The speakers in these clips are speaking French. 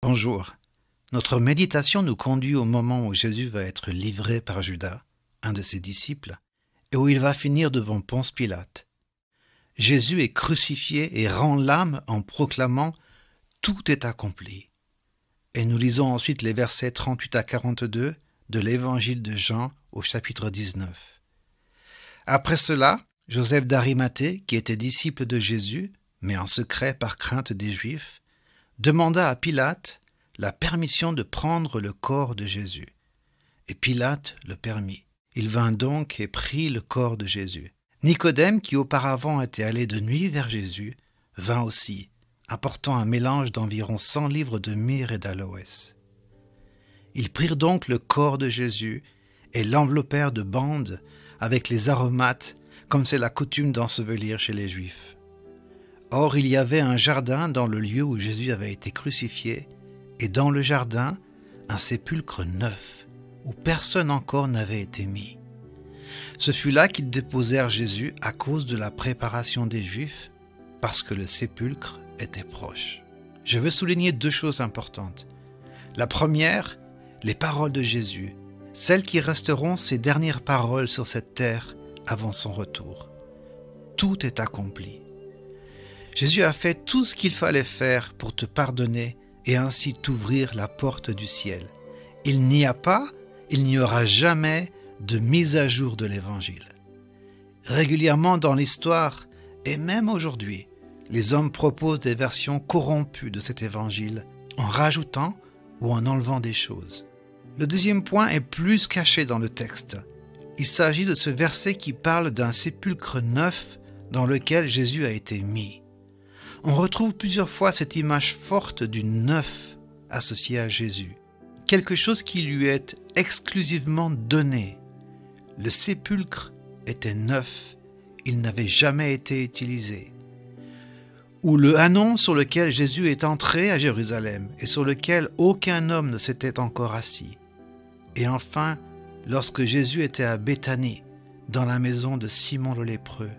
Bonjour. Notre méditation nous conduit au moment où Jésus va être livré par Judas, un de ses disciples, et où il va finir devant Ponce Pilate. Jésus est crucifié et rend l'âme en proclamant « Tout est accompli ». Et nous lisons ensuite les versets 38 à 42 de l'Évangile de Jean au chapitre 19. Après cela, Joseph d'Arimathée, qui était disciple de Jésus, mais en secret par crainte des Juifs, demanda à Pilate la permission de prendre le corps de Jésus. Et Pilate le permit. Il vint donc et prit le corps de Jésus. Nicodème, qui auparavant était allé de nuit vers Jésus, vint aussi, apportant un mélange d'environ 100 livres de myrrhe et d'aloès. Ils prirent donc le corps de Jésus et l'enveloppèrent de bandes avec les aromates, comme c'est la coutume d'ensevelir chez les Juifs. Or, il y avait un jardin dans le lieu où Jésus avait été crucifié, et dans le jardin, un sépulcre neuf, où personne encore n'avait été mis. Ce fut là qu'ils déposèrent Jésus à cause de la préparation des Juifs, parce que le sépulcre était proche. Je veux souligner 2 choses importantes. La première, les paroles de Jésus, celles qui resteront ses dernières paroles sur cette terre avant son retour. Tout est accompli. Jésus a fait tout ce qu'il fallait faire pour te pardonner et ainsi t'ouvrir la porte du ciel. Il n'y a pas, il n'y aura jamais de mise à jour de l'Évangile. Régulièrement dans l'histoire, et même aujourd'hui, les hommes proposent des versions corrompues de cet Évangile en rajoutant ou en enlevant des choses. Le deuxième point est plus caché dans le texte. Il s'agit de ce verset qui parle d'un sépulcre neuf dans lequel Jésus a été mis. On retrouve plusieurs fois cette image forte du neuf associé à Jésus. Quelque chose qui lui est exclusivement donné. Le sépulcre était neuf, il n'avait jamais été utilisé. Ou le hanon sur lequel Jésus est entré à Jérusalem et sur lequel aucun homme ne s'était encore assis. Et enfin, lorsque Jésus était à Béthanie, dans la maison de Simon le lépreux,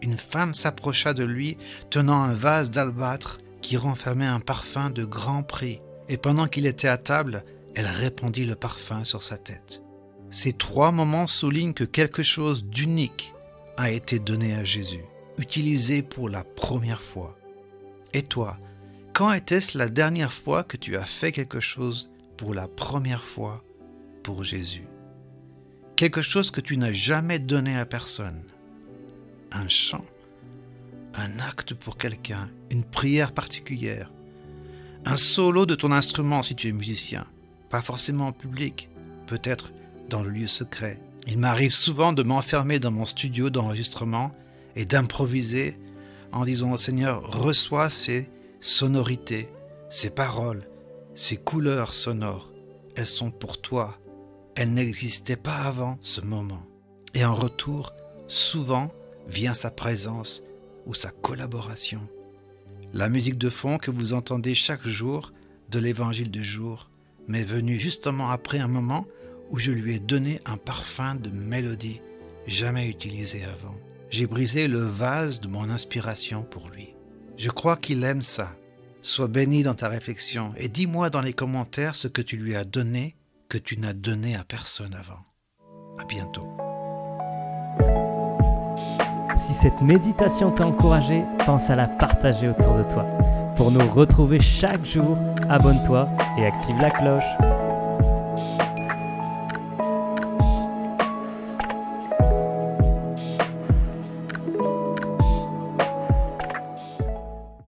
une femme s'approcha de lui tenant un vase d'albâtre qui renfermait un parfum de grand prix. Et pendant qu'il était à table, elle répandit le parfum sur sa tête. Ces 3 moments soulignent que quelque chose d'unique a été donné à Jésus, utilisé pour la première fois. Et toi, quand était-ce la dernière fois que tu as fait quelque chose pour la première fois pour Jésus? Quelque chose que tu n'as jamais donné à personne. Un chant, un acte pour quelqu'un, une prière particulière, un solo de ton instrument si tu es musicien, pas forcément en public, peut-être dans le lieu secret. Il m'arrive souvent de m'enfermer dans mon studio d'enregistrement et d'improviser en disant au Seigneur, reçois ces sonorités, ces paroles, ces couleurs sonores. Elles sont pour toi. Elles n'existaient pas avant ce moment. Et en retour, souvent, vient sa présence ou sa collaboration. La musique de fond que vous entendez chaque jour de l'Évangile du jour m'est venue justement après un moment où je lui ai donné un parfum de mélodie jamais utilisé avant. J'ai brisé le vase de mon inspiration pour lui. Je crois qu'il aime ça. Sois béni dans ta réflexion et dis-moi dans les commentaires ce que tu lui as donné que tu n'as donné à personne avant. À bientôt. Si cette méditation t'a encouragé, pense à la partager autour de toi. Pour nous retrouver chaque jour, abonne-toi et active la cloche.